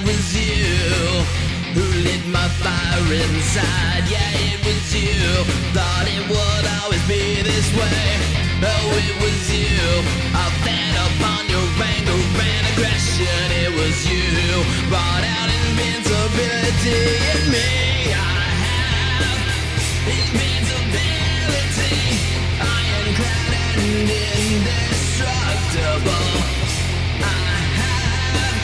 was you who lit my fire inside. Yeah, it was you. Thought it would always be this way. Oh, it was you. I fed upon your anger and aggression. It was you. Brought out invincibility in me. I have invincibility. Ironclad and indestructible. I have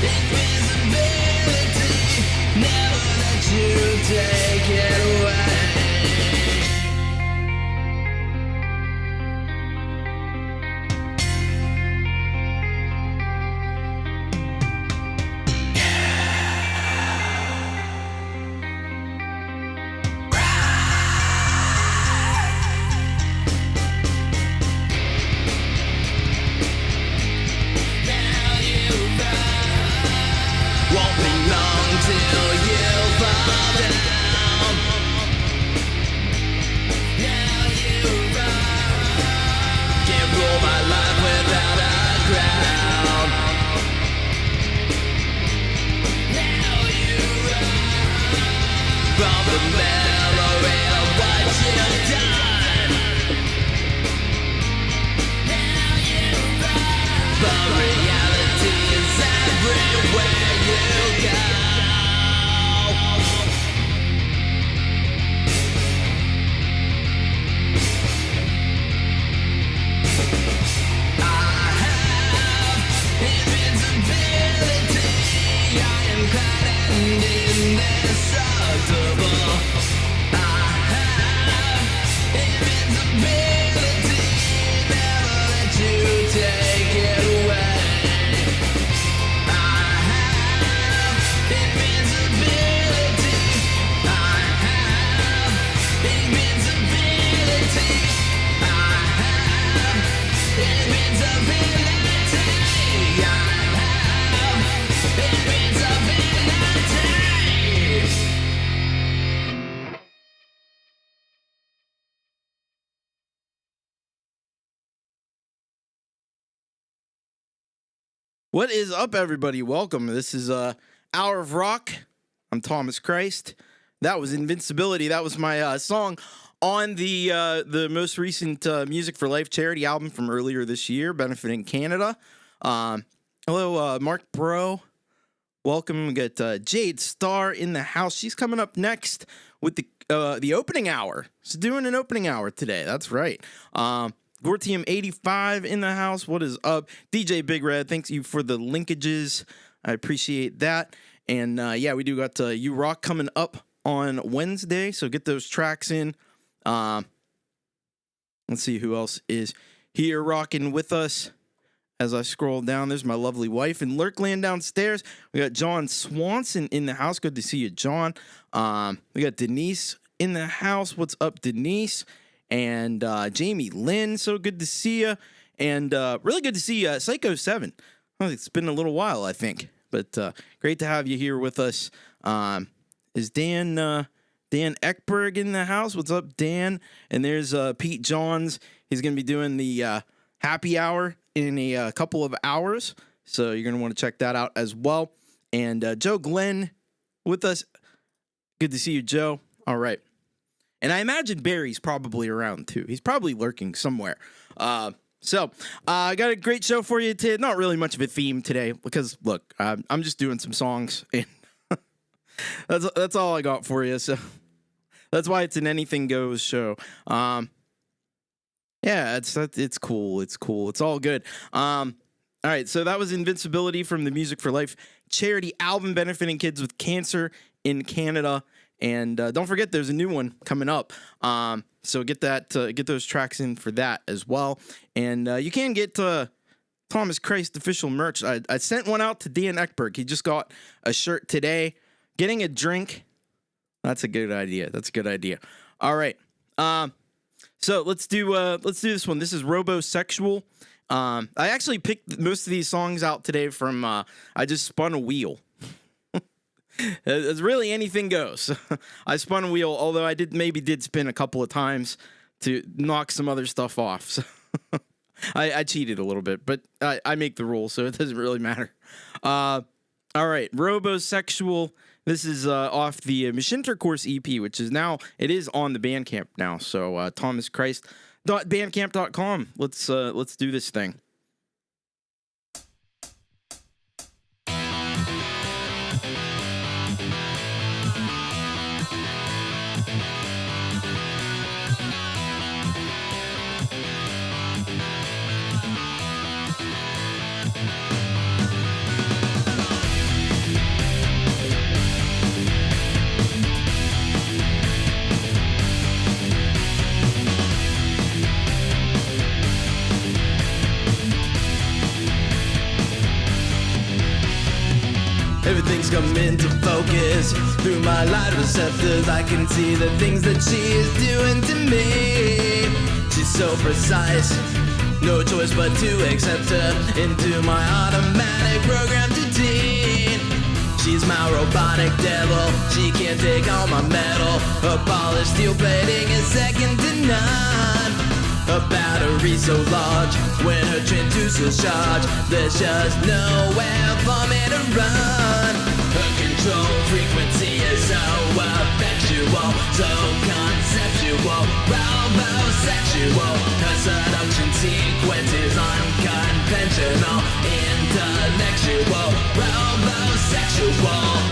invisibility. Never let you take it away. Won't be long till you fall down. Now you run. Can't rule my life without a crown. Now you run from the memory of what you've done. Now you run, but reality is everywhere you go. I have invincibility. I am clad and indestructible. I have invincibility. Never let you take it away. I have invincibility. I have invincibility. I have invincibility. I have invincibility. What is up, everybody? Welcome. This is Hour of Rock. I'm Thomas Christ. That was Invincibility. That was my song on the most recent Music for Life charity album from earlier this year, benefiting Canada. Hello, Mark Bro. Welcome. We got Jade Starr in the house. She's coming up next with the opening hour. She's doing an opening hour today. That's right. Gortium 85 in the house. What is up? DJ Big Red, thanks you for the linkages. I appreciate that. And yeah, we do got You Rock coming up on Wednesday, so get those tracks in. Let's see who else is here rocking with us. As I scroll down, there's my lovely wife in Lurkland downstairs. We got John Swanson in the house. Good to see you, John. We got Denise in the house. What's up, Denise? And Jamie Lynn, so good to see you. And really good to see Psycho 7. Well, it's been a little while, I think. But great to have you here with us. Is Dan Eckberg in the house? What's up, Dan? And there's Pete Johns. He's going to be doing the happy hour in a couple of hours. So you're going to want to check that out as well. And Joe Glenn with us. Good to see you, Joe. All right. And I imagine Barry's probably around, too. He's probably lurking somewhere. So I got a great show for you today. Not really much of a theme today because, look, I'm just doing some songs. And that's all I got for you. So that's why it's an anything goes show. Yeah, it's cool. It's cool. It's all good. All right, so that was Invincibility from the Music for Life charity album benefiting kids with cancer in Canada. And don't forget, there's a new one coming up. So get those tracks in for that as well. And you can get Thomas Christ official merch. I sent one out to Dan Eckberg. He just got a shirt today. Getting a drink. That's a good idea. All right. So let's do this one. This is Robosexual. I actually picked most of these songs out today from I just spun a wheel. It's really anything goes. I spun a wheel, although I did spin a couple of times to knock some other stuff off. So I cheated a little bit, but I make the rules, so it doesn't really matter. All right, Robosexual. This is off the Machintercourse EP, which is now it is on the Bandcamp now. So thomaschrist.bandcamp.com. Let's do this thing. Everything's come into focus through my light receptors. I can see the things that she is doing to me. She's so precise, no choice but to accept her into my automatic programmed routine. She's my robotic devil, she can't take all my metal. Her polished steel plating is second to none. A battery so large, when her transducers charge, there's just nowhere for me to run. Her control frequency is so effectual, so conceptual, robo-sexual. Her seduction sequence is unconventional, intellectual, robo-sexual.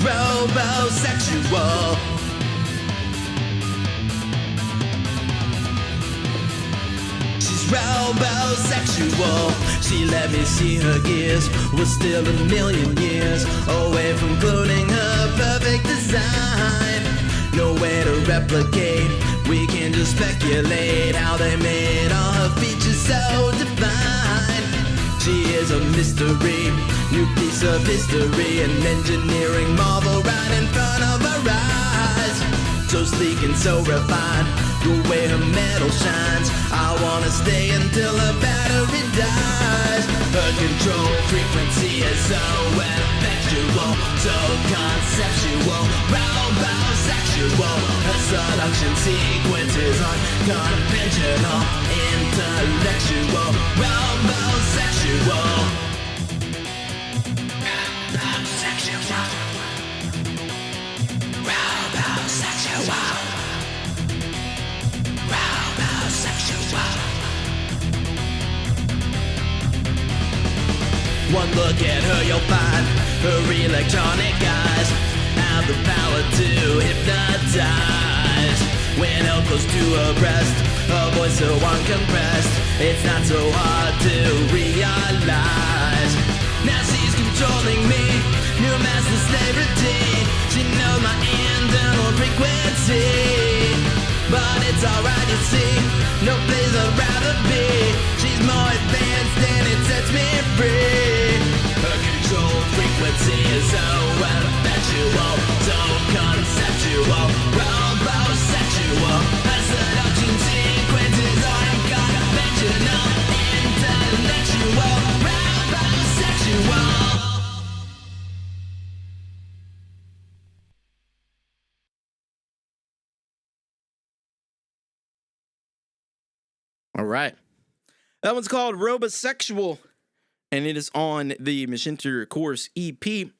Robosexual. She's robosexual. She let me see her gears. We're still a million years away from cloning her perfect design. No way to replicate. We can just speculate how they made all her features so divine. She is a mystery, new piece of history, an engineering marvel right in front of our eyes. So sleek and so refined, the way her metal shines. I wanna stay until her battery dies. Her control frequency is so effectual, so conceptual, robo-sexual. Her seduction sequence is unconventional, intellectual, robo-sexual. One look at her, you'll find her electronic eyes have the power to hypnotize. When elk goes to her breast, her voice so uncompressed, it's not so hard to realize. Now she's controlling me, new master slave routine. She knows my internal frequency, but it's alright, you see, no place I'd rather be. She's more advanced and it sets me free. Her control frequency is so effectual, so conceptual, robo-sexual. Her seduction sequence is unconventional, intellectual, robo-sexual. All right. That one's called Robosexual, and it is on the Machintercourse EP.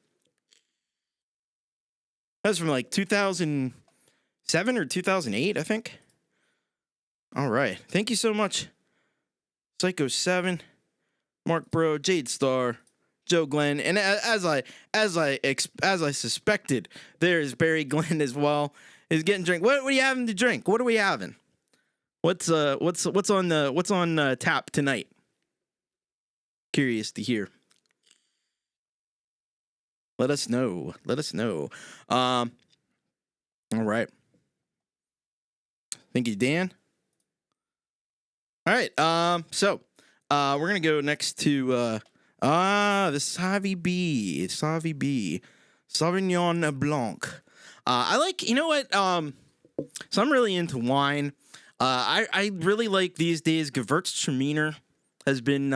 That's from like 2007 or 2008, I think. All right. Thank you so much, Psycho 7, Mark Bro, Jade Star, Joe Glenn, and as I suspected, there is Barry Glenn as well. Is getting drink. What are you having to drink? What are we having? What's on tap tonight? Curious to hear. Let us know. All right. Thank you, Dan. All right. So we're gonna go next to the Savvy B. Sauvignon Blanc. I like, you know what? So I'm really into wine. I really like these days Gewürztraminer. There's been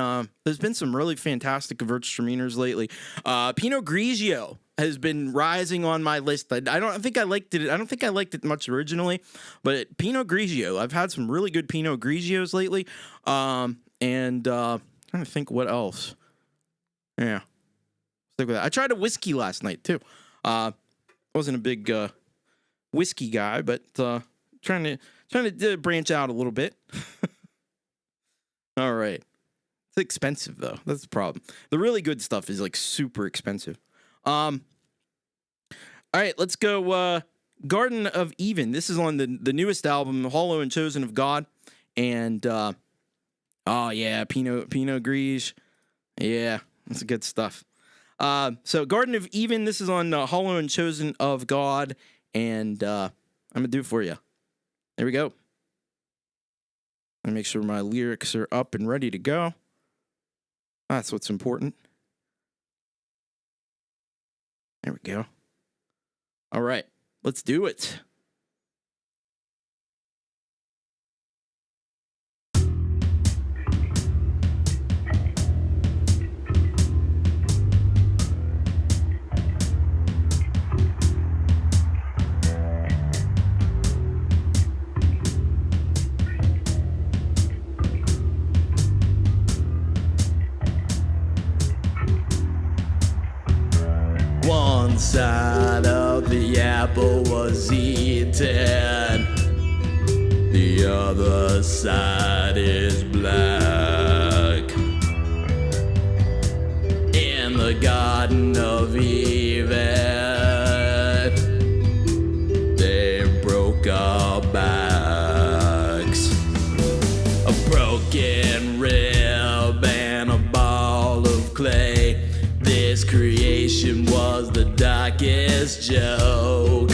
some really fantastic Gewürztraminers lately. Pinot Grigio has been rising on my list. I don't think I liked it much originally, but Pinot Grigio, I've had some really good Pinot Grigios lately. And trying to think what else. Yeah. Stick with that. I tried a whiskey last night too. Wasn't a big whiskey guy, but trying to branch out a little bit. All right. It's expensive though. That's the problem. The really good stuff is like super expensive. All right, let's go Garden of Eden. This is on the newest album, Hollow and Chosen of God. And oh yeah, Pinot Gris. Yeah, that's good stuff. So Garden of Eden, this is on Hollow and Chosen of God, and I'm gonna do it for you. There we go. Let me make sure my lyrics are up and ready to go. That's what's important. There we go. All right, let's do it. One side of the apple was eaten, the other side is black. In the Garden of Eden, they broke our backs. A broken rib and a ball of clay. This creation was the darkest joke.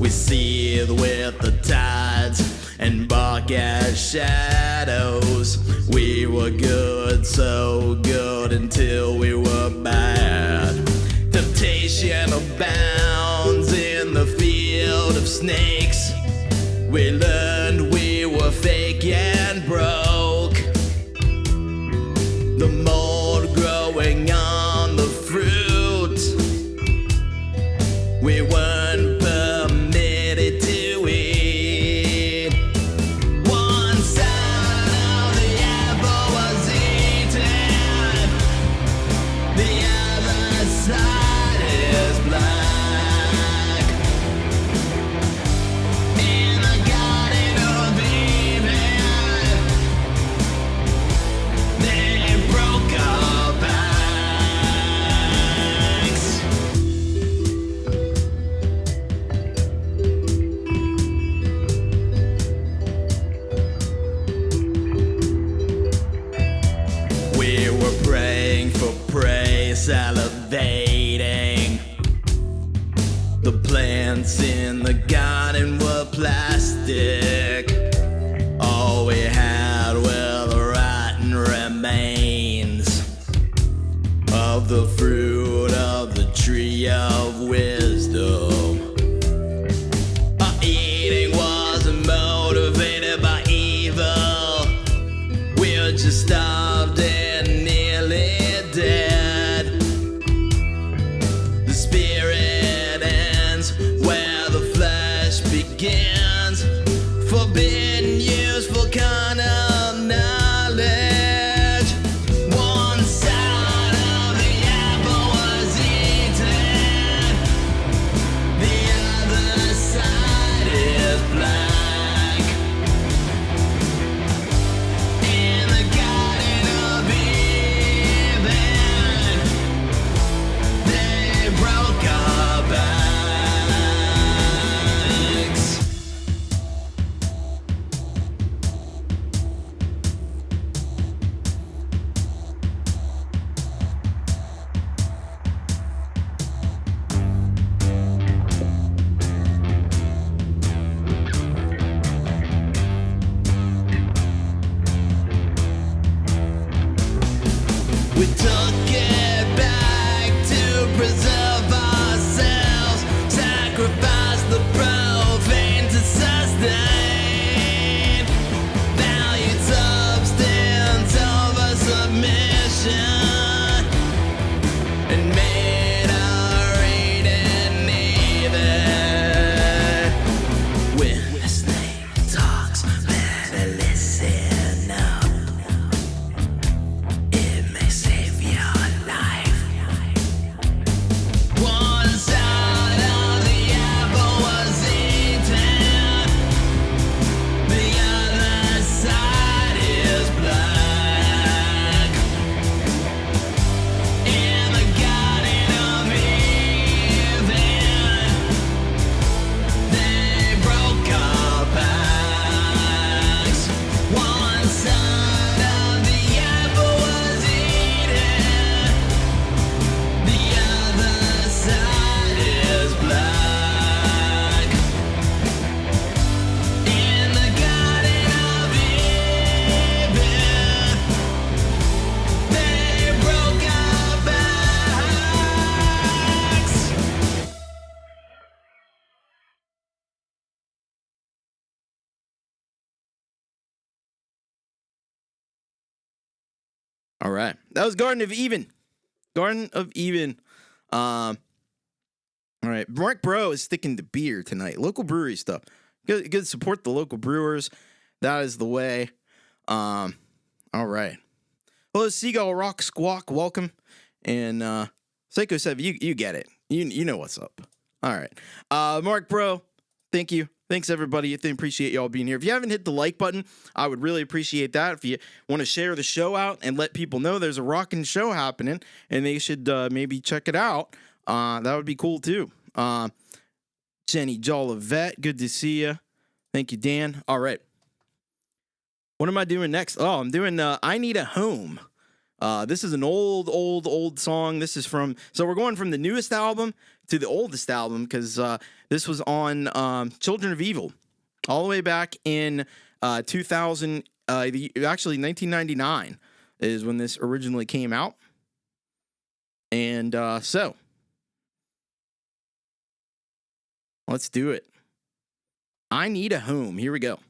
We seethe with the tides and bark at shadows. We were good, so good until we were bad. Temptation abounds in the field of snakes. We learned we were fake and broke. The mold growing on the fruit, we weren't permitted to eat. One side of the apple was eaten, the other side is black. In the Garden of Eden, they broke our backs. We were praying for prey, salivating. The plants in the garden were plastic. All we had were the rotten remains of the fruit of the tree of wisdom. Our eating wasn't motivated by evil. We were just starved and nearly dead. The spirit ends where the flesh begins. Forbidden useful carnal knowledge. One side of the apple was eaten, the other side is black. In the Garden of Eden, they broke our backs. We took it back to preserve ourselves, sacrificed the profane to sustain valued substance over submission, and made our Eden even. When the snake talks, better listen now. All right. That was Garden of Eden. Garden of Eden. All right. Mark Bro is sticking to beer tonight. Local brewery stuff. Good support the local brewers. That is the way. All right. Hello, Seagull Rock Squawk. Welcome. And Psycho 7, you get it. You know what's up. All right. Mark Bro, thank you. Thanks, everybody. I appreciate y'all being here. If you haven't hit the like button, I would really appreciate that. If you want to share the show out and let people know there's a rockin' show happening and they should maybe check it out, that would be cool, too. Jenny Jolivet, good to see you. Thank you, Dan. All right. What am I doing next? Oh, I'm doing I Need a Home. This is an old song. This is from, so we're going from the newest album to the oldest album because this was on Children of Evil all the way back in 2000, actually 1999 is when this originally came out. And so let's do it. I Need a Home. Here we go.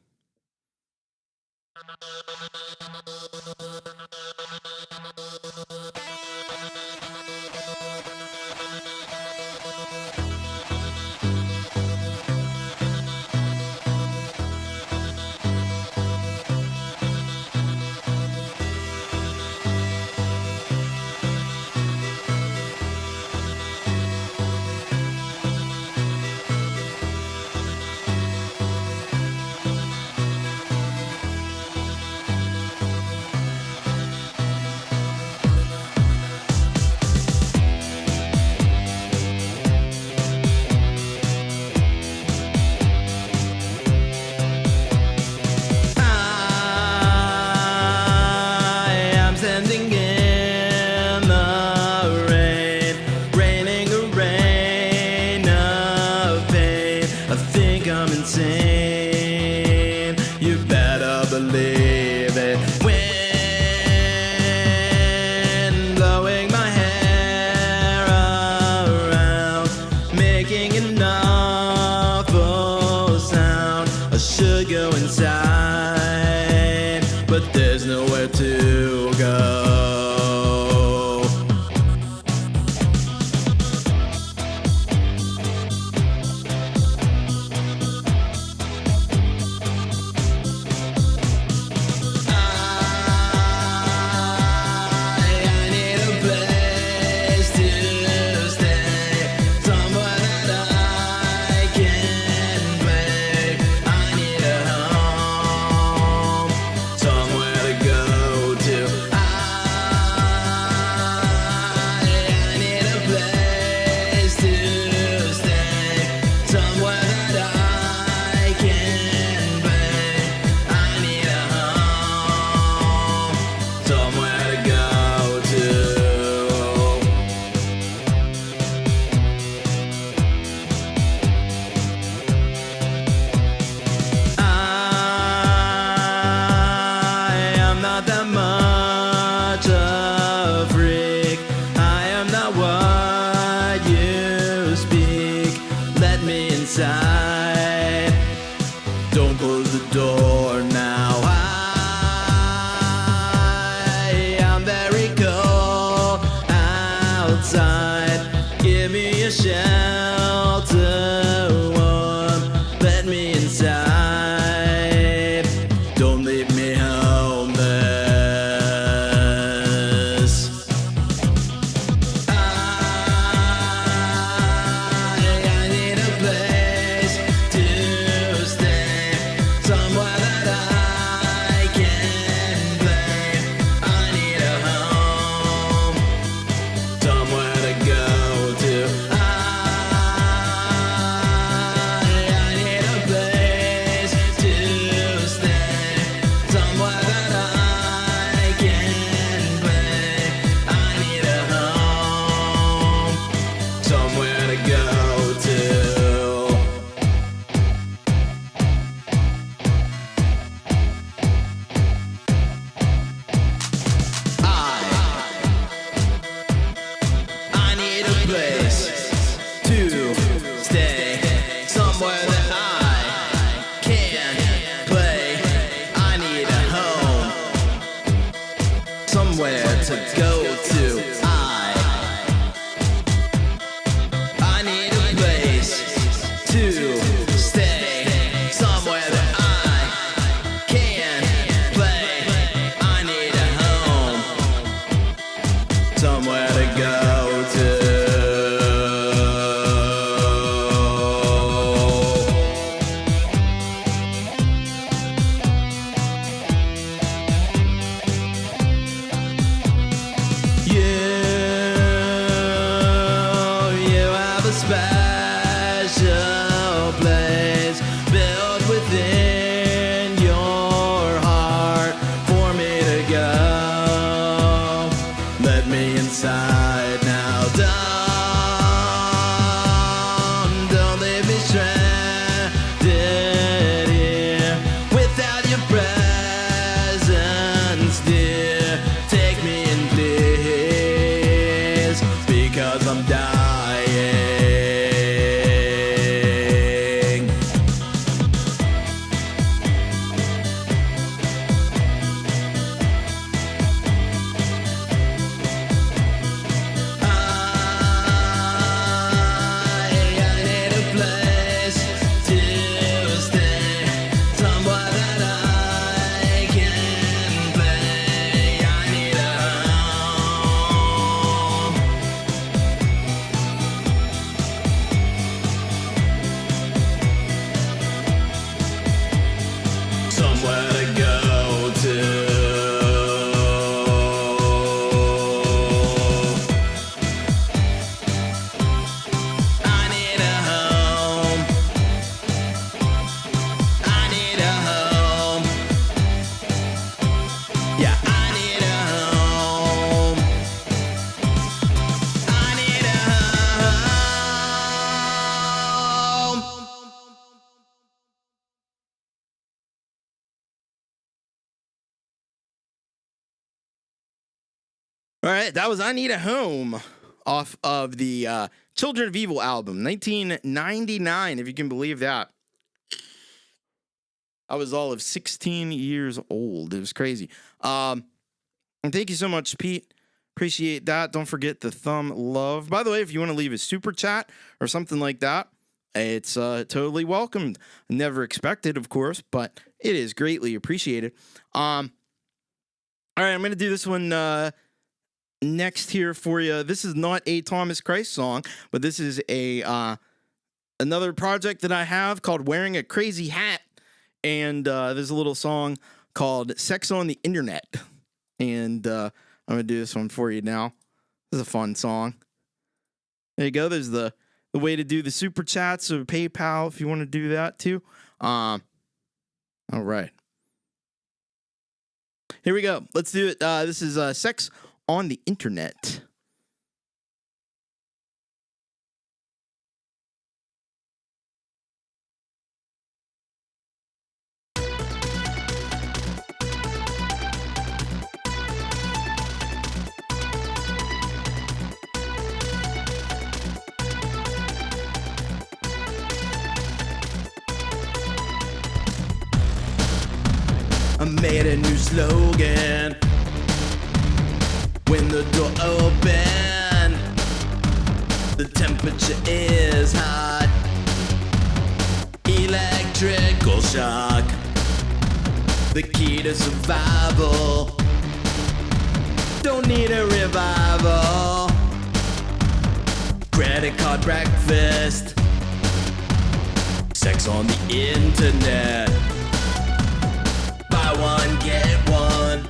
to go to. I need a place to stay, somewhere that I can play. I need a home, somewhere to go to. Special place built within your heart for me to go. Let me inside now. Don't leave me stranded here without your presence, dear. Take me in, please, because I'm dying. All right, that was I Need a Home off of the Children of Evil album, 1999, if you can believe that. I was all of 16 years old. It was crazy. And thank you so much, Pete. Appreciate that. Don't forget the thumb love. By the way, if you want to leave a super chat or something like that, it's totally welcomed. Never expected, of course, but it is greatly appreciated. All right, I'm going to do this one next here for you. This is not a Thomas Christ song, but this is a another project that I have called Wearing a Crazy Hat, and there's a little song called Sex on the Internet, and I'm gonna do this one for you now. This is a fun song. There you go. There's the way to do the super chats or PayPal if you want to do that too. All right, here we go. Let's do it. This is Sex on the Internet. I made a new slogan when the door opened. The temperature is hot. Electrical shock. The key to survival. Don't need a revival. Credit card breakfast. Sex on the internet. Buy one, get one.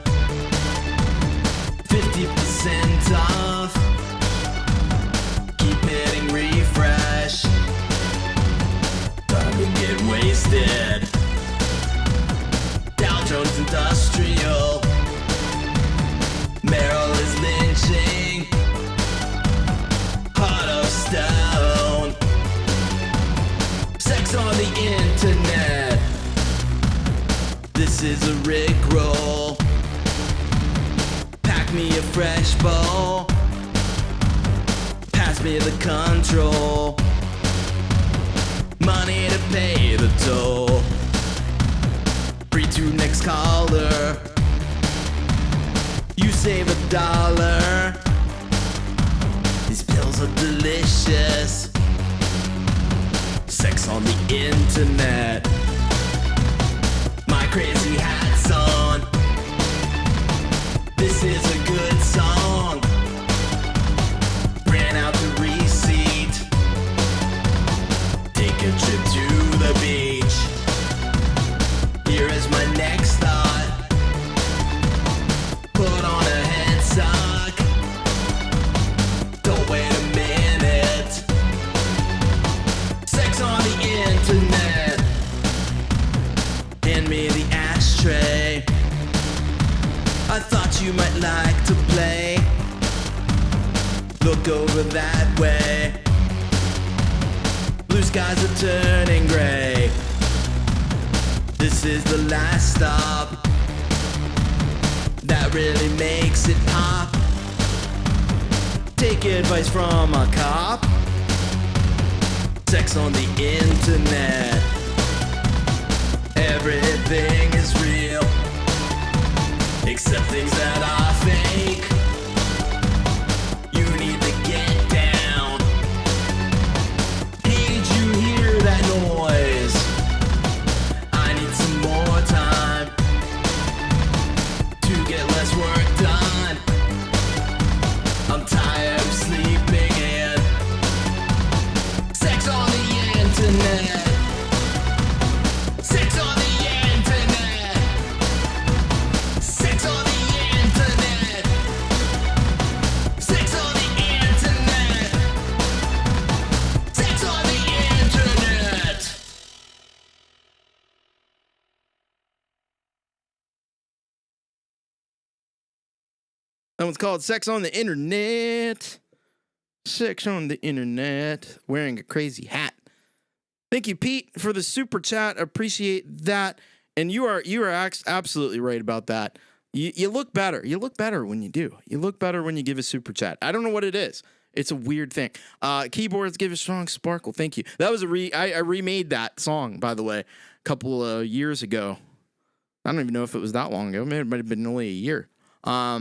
50% off. Keep hitting refresh. Time to get wasted. Dow Jones Industrial. Merrill is lynching. Heart of stone. Sex on the internet. This is a Rickroll. Pack me a fresh bowl. Pass me the control. Money to pay the toll. Free to next caller. You save $1. These pills are delicious. Sex on the internet. My crazy hat's on. This is a good song. Ran out the receipt. Take a trip to the beach. Here is my next thought. Put on a head sock. Don't wait a minute. Sex on the internet. Hand me the ashtray. I thought you might like to play. Look over that way. Blue skies are turning gray. This is the last stop. That really makes it pop. Take advice from a cop. Sex on the internet. Everything is real, except things that are fake. You need to get down. Hey, did you hear that noise? I need some more time to get less work done. I'm tired of sleeping in. Sex on the internet. Sex on the internet. Sex on the internet. Sex on the internet. Sex on the internet. That one's called Sex on the Internet. Sex on the Internet. Wearing a crazy hat. Thank you, Pete, for the super chat. Appreciate that. And you are absolutely right about that. You look better. You look better when you do. You look better when you give a super chat. I don't know what it is. It's a weird thing. Keyboards give a strong sparkle. Thank you. That was I remade that song, by the way, a couple of years ago. I don't even know if it was that long ago. It might have been only a year. Yeah,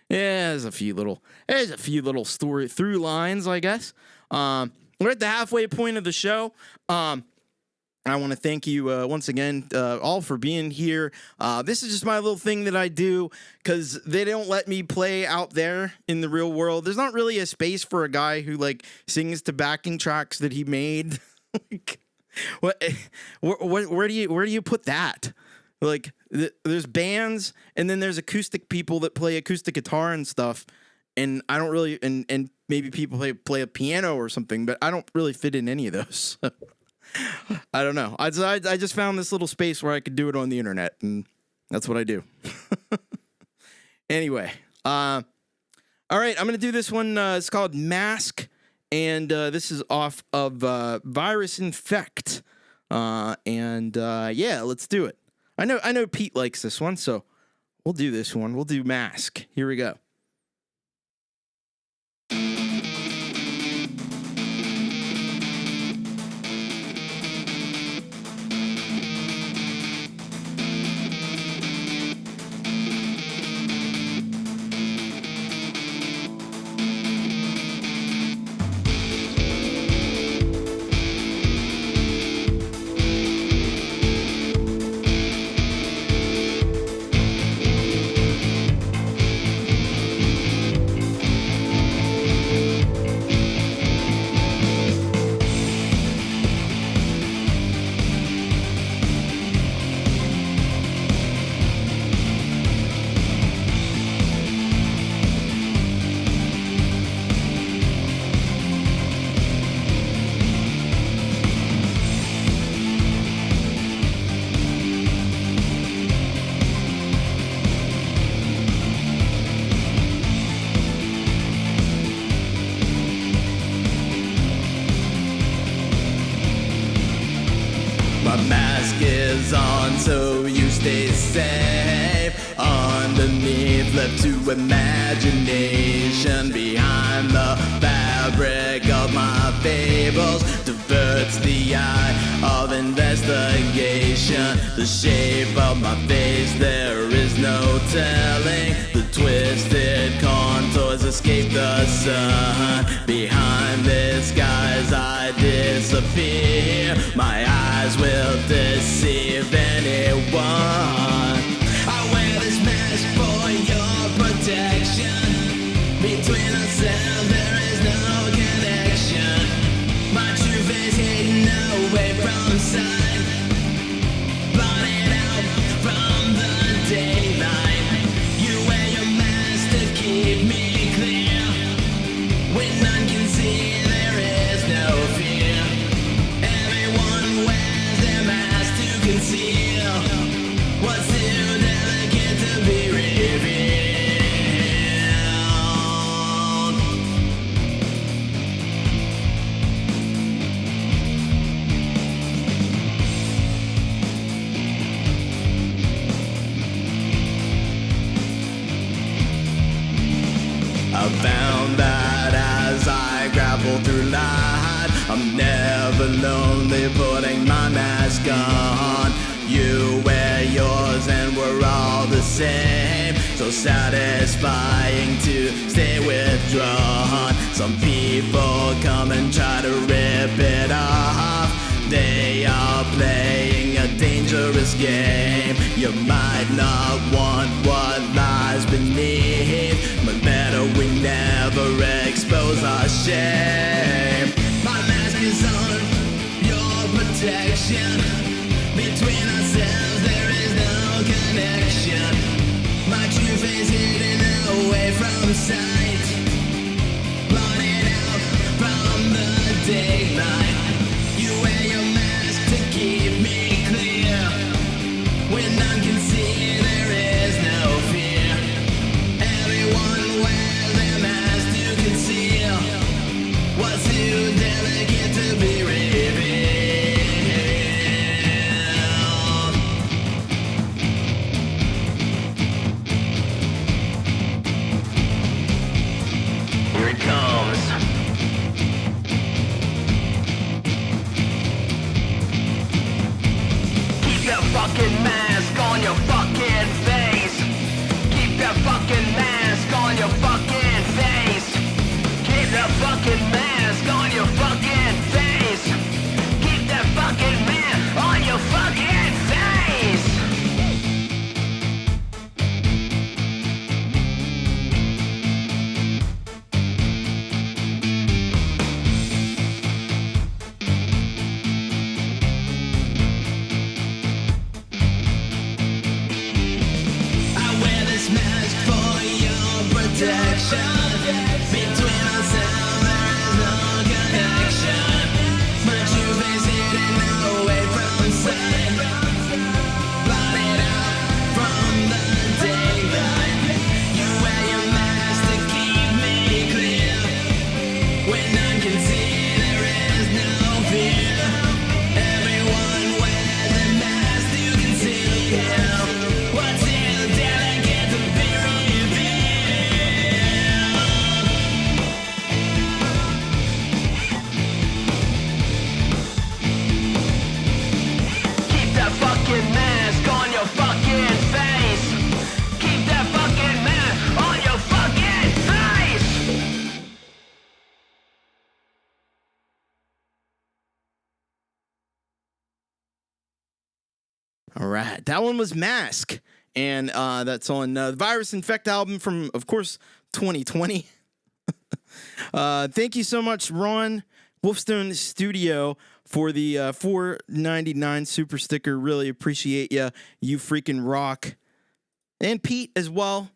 there's a few little story through lines, I guess. We're at the halfway point of the show. I want to thank you once again, all for being here. This is just my little thing that I do because they don't let me play out there in the real world. There's not really a space for a guy who like sings to backing tracks that he made. Like, where do you put that? Like, there's bands, and then there's acoustic people that play acoustic guitar and stuff, and I don't really, and maybe people play a piano or something, but I don't really fit in any of those. I don't know. I just found this little space where I could do it on the internet, and that's what I do. Anyway, all right, I'm gonna do this one. It's called Mask, and this is off of Virus Infect, and yeah, let's do it. I know Pete likes this one, so we'll do this one. We'll do Mask. Here we go. My mask is on, so you stay safe. Underneath, left to imagination. Behind the fabric of my fables, diverts the eye of investigation. The shape of my face, there is no one. I wear this mask for your protection. Between ourselves there is no connection. My true face hidden away from sight, blotted out from the daylight. You wear your mask to keep me clear. When none can see, there is no fear. Everyone wears their mask to conceal what's too delicate to be revealed. I found that as I grapple through life, I'm never lonely putting my mask on. You wear yours and we're all the same, so satisfying to stay withdrawn. Some people come and try to rip it off. They are playing a dangerous game. You might not want what lies beneath, but better we never expose our shame. My mask is on, your protection. Between ourselves there is no connection. My true face hidden away from sight, blotted out from the daylight. You wear your mask to keep me clear. When none can see, there is no fear. Everyone wears their mask to conceal what's too delicate to be revealed. Here it comes. Keep that fucking mask on your fucking face. Keep that fucking mask on your fucking face. Keep that fucking mask on your fucking face. Keep that fucking mask on your fucking face. I wear this mask for your protection. Between ourselves there is no connection. My true face hidden away from sight, blotted out from the daylight. You wear your mask to keep me clear. When none can see, there is no fear. Everyone wears a mask to conceal what's too delicate to be revealed. Keep that fucking mask on your fucking face. Keep that fucking mask on your fucking face. All right, that one was Mask, and that's on the Virus Infect album from, of course, 2020. Thank you so much, Ron Wolfstone Studio, for the $4.99 super sticker. Really appreciate you. You freaking rock. And Pete as well,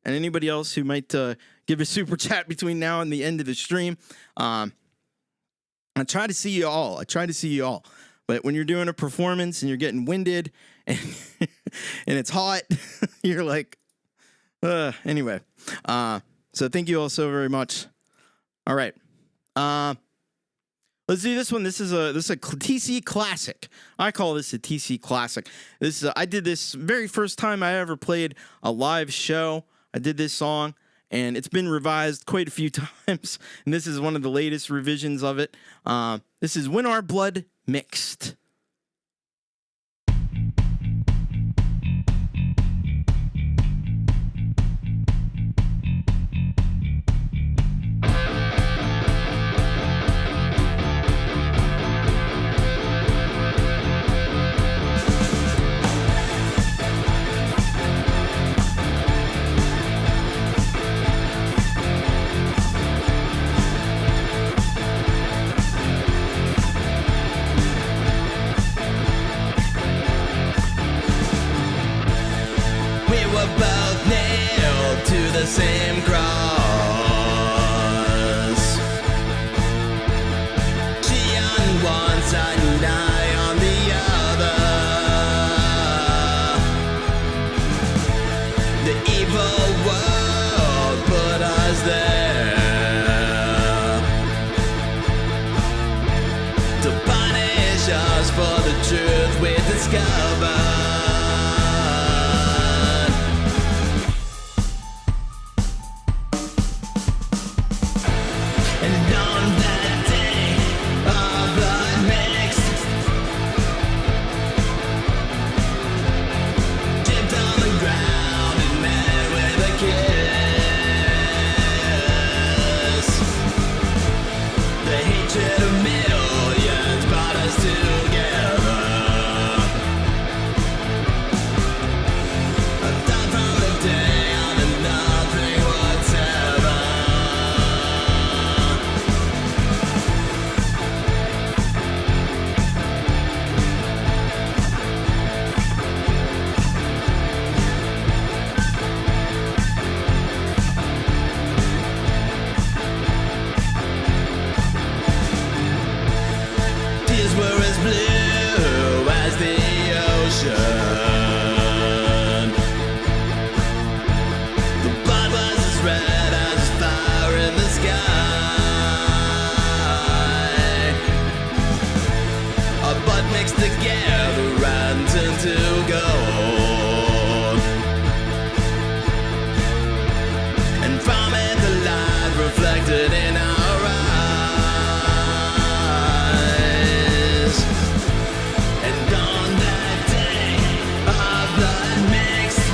and anybody else who might give a super chat between now and the end of the stream. I try to see you all. But when you're doing a performance and you're getting winded and, and it's hot, you're like, anyway. So thank you all so very much. All right. Let's do this one. This is a TC classic. I call this a TC classic. This I did this very first time I ever played a live show. I did this song, and it's been revised quite a few times. And this is one of the latest revisions of it. This is When Our Blood Mixed. were both nailed to the same cross. She on one side and I on the other. The evil world put us there to punish us for the truth we discovered. And on that day, our blood mixed, dipped on the ground and met with a kiss. The hatred of millions brought us together. I thought from the day on that nothing would sever. Tears were as blue as the ocean. The blood was as red as the fire in the sky. Our blood mixed together and turned to gold. And from it the light reflected in our eyes. And on that day, our blood mixed,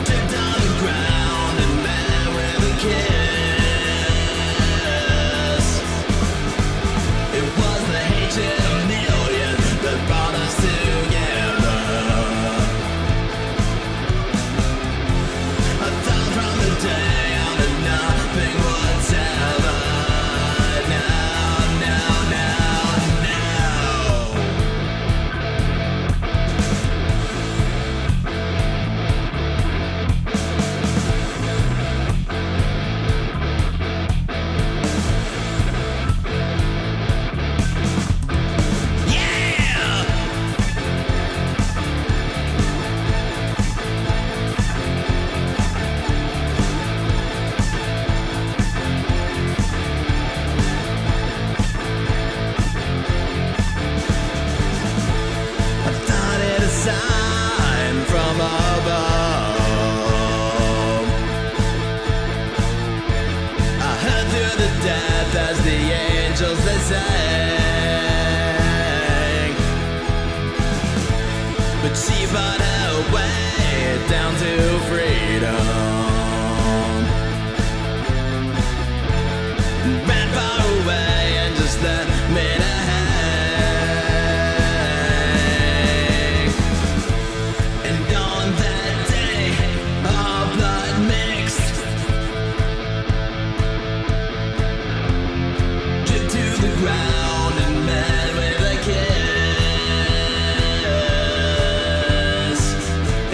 dipped on the ground and met with a kiss. It was the hatred of millions that brought us together. I thought from the day on that nothing would sever. Now, now, now, now. Yeah! I thought it a sign from above. I heard through the death as the angels they sang. But she bought her way down to freedom. Ran far away and just let me to hang. And on that day, our blood mixed, dripped to the ground and met with a kiss.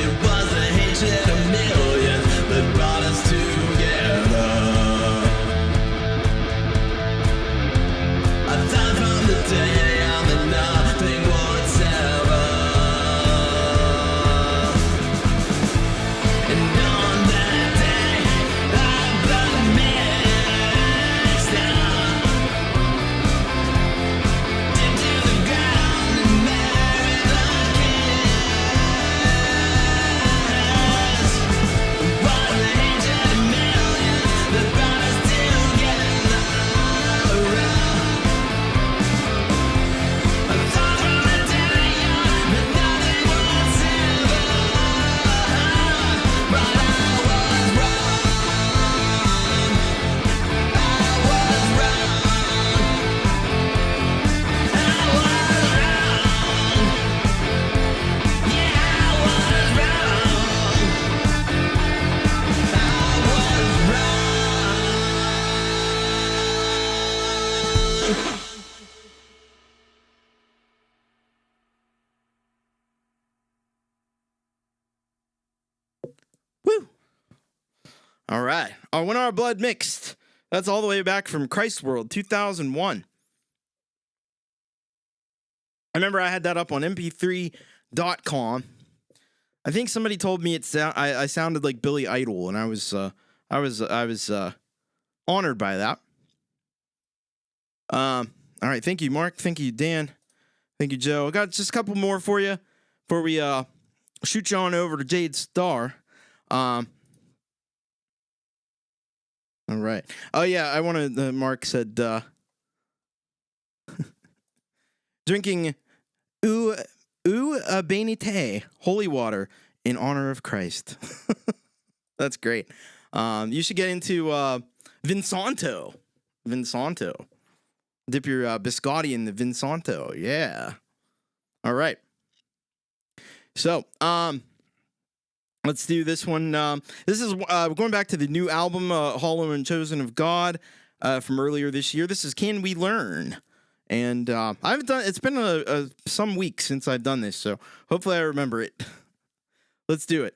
It was the hatred of millions All right. When Our Blood Mixed. That's all the way back from Christ World, 2001. I remember I had that up on mp3.com. I think somebody told me I sounded like Billy Idol, and I was honored by that. All right, thank you, Mark. Thank you, Dan. Thank you, Joe. I got just a couple more for you before we shoot you on over to Jade Star. All right. Oh yeah, I wanted. Mark said drinking eau bénite, holy water, in honor of Christ. That's great. You should get into Vinsanto. Dip your biscotti in the Vinsanto. Yeah. All right. So, let's do this one. This is going back to the new album, Hollow and Chosen of God, from earlier this year. This is Can We Learn? And I haven't done. It's been some weeks since I've done this, so hopefully I remember it. Let's do it.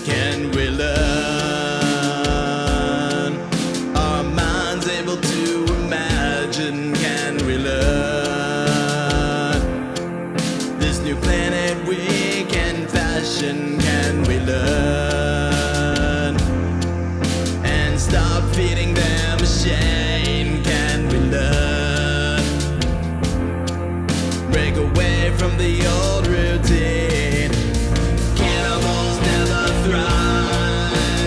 Can we learn? Are minds able to imagine? Can we learn? This new planet we can fashion. Can we learn? And stop feeding them shame. Can we learn? Break away from the old routine.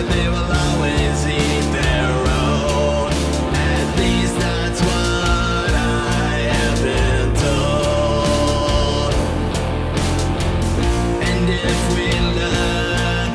They will always eat their own. At least that's what I have been told. And if we learn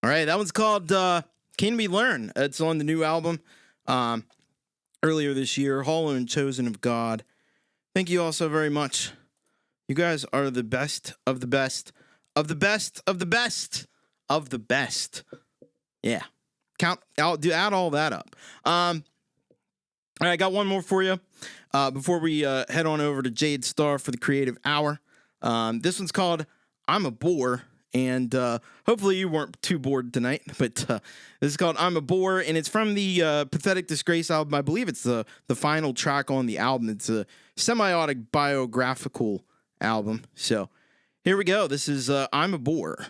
All right, that one's called Can We Learn? It's on the new album earlier this year, Hollow and Chosen of God. Thank you all so very much. You guys are the best of the best of the best of the best of the best. Yeah. Add all that up. All right, I got one more for you before we head on over to Jade Starr for the Creative Hour. This one's called I'm a Bore, and hopefully you weren't too bored tonight, but this is called I'm a Bore, and it's from the Pathetic Disgrace album. I believe it's the final track on the album. It's a semiotic biographical album. So here we go. This is I'm a Bore.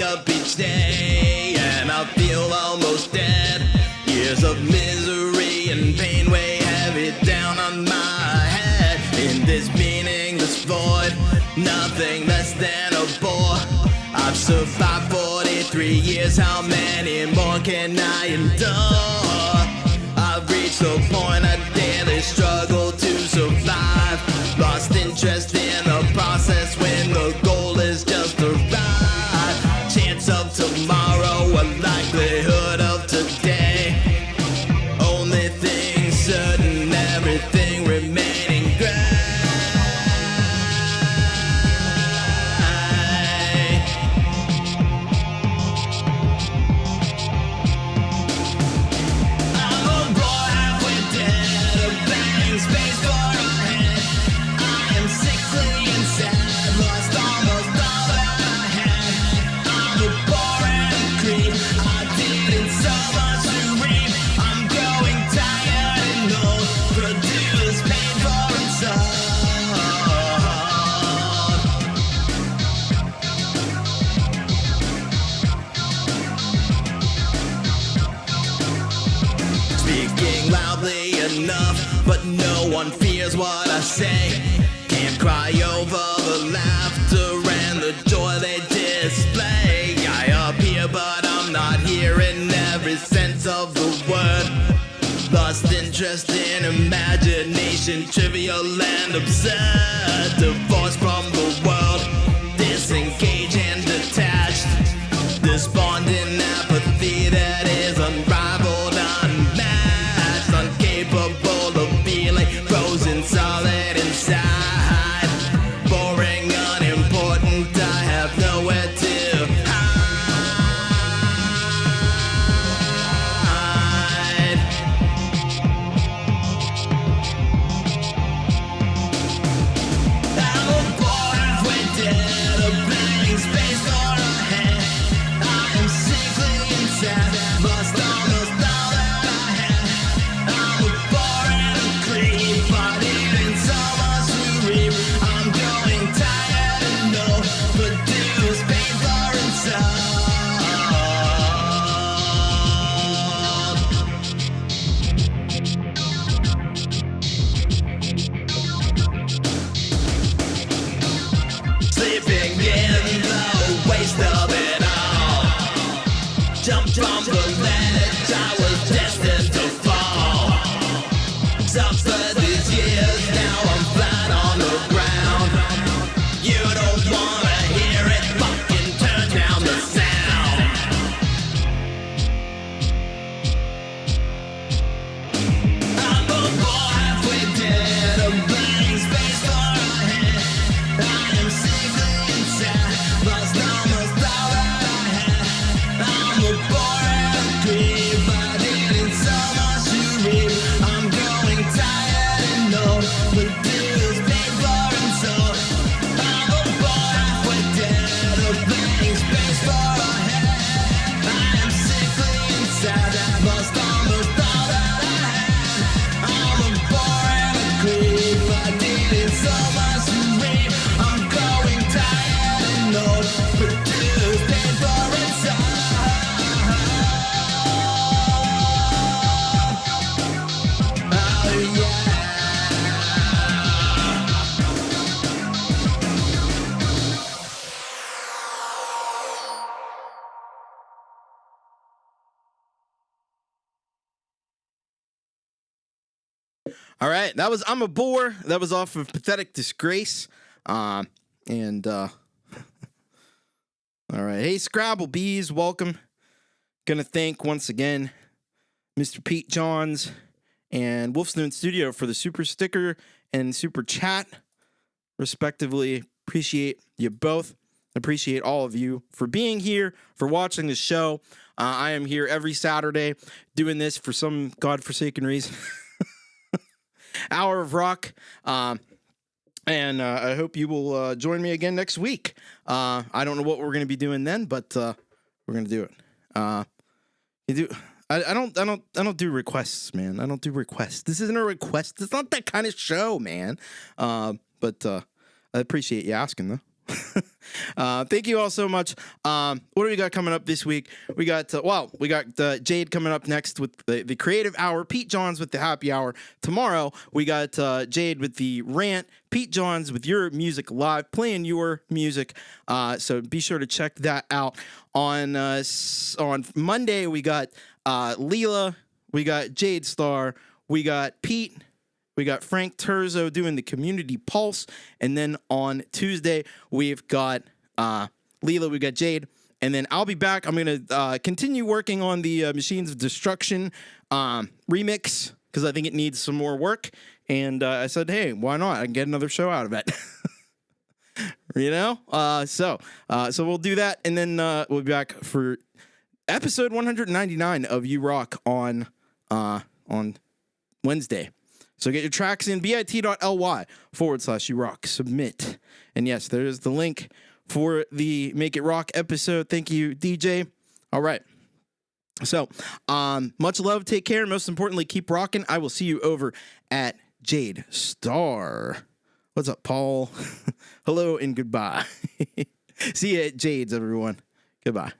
Up each day and I feel almost dead. Years of misery and pain weigh heavy down on my head. In this meaningless void, nothing less than a bore. I've survived 43 years, how many more can I endure? I've reached the point I daily struggle to survive. Lost interest in the process when the goal is just to ride. Chance of tomorrow, a likelihood of today. Only thing certain, everything remaining gray. I'm a boy halfway dead, a blank space for a head. I am sickly and sad, lost almost all that I had. I'm a boring creep, I didn't so much to reap. I'm growing tired and old, produce pain for inside. Speaking loudly enough, but no one fears what I say. Can't cry over the laughter and the joy they display. I appear, but I'm not here in every sense of the word. Lost interest in imagination, trivial and absurd. Divorced from the world, disengaged and detached. Despondent apathy that is unrivaled, unmatched. Incapable of feeling, frozen solid inside. Boring, unimportant, I have nowhere to hide. I'm a boy halfway dead, a blank All right, that was I'm a Bore. That was off of Pathetic Disgrace. All right, hey Scrabble Bees, welcome. Gonna thank once again Mr. Pete Johns and Wolfstone Studio for the super sticker and super chat, respectively. Appreciate you both. Appreciate all of you for being here, for watching the show. I am here every Saturday doing this for some godforsaken reason. Hour of Rock. And I hope you will join me again next week. I don't know what we're going to be doing then, but we're going to do it. I don't do requests, man. I don't do requests. This isn't a request. It's not that kind of show, man. But I appreciate you asking, though. Thank you all so much. What do we got coming up this week? We got Jade coming up next with the Creative Hour. Pete Johns with the Happy Hour. Tomorrow we got Jade with the Rant. Pete Johns with your music live, playing your music. So be sure to check that out. On Monday we got Leela. We got Jade Star. We got Pete. We got Frank Terzo doing the Community Pulse. And then on Tuesday, we've got Leela, we got Jade. And then I'll be back. I'm going to continue working on the Machines of Destruction remix because I think it needs some more work. And I said, hey, why not? I can get another show out of it. You know? So we'll do that. And then we'll be back for episode 199 of You Rock on Wednesday. So get your tracks in bit.ly/You Rock. Submit. And yes, there's the link for the Make It Rock episode. Thank you, DJ. All right. So much love. Take care. Most importantly, keep rocking. I will see you over at Jade Star. What's up, Paul? Hello and goodbye. See you at Jade's, everyone. Goodbye.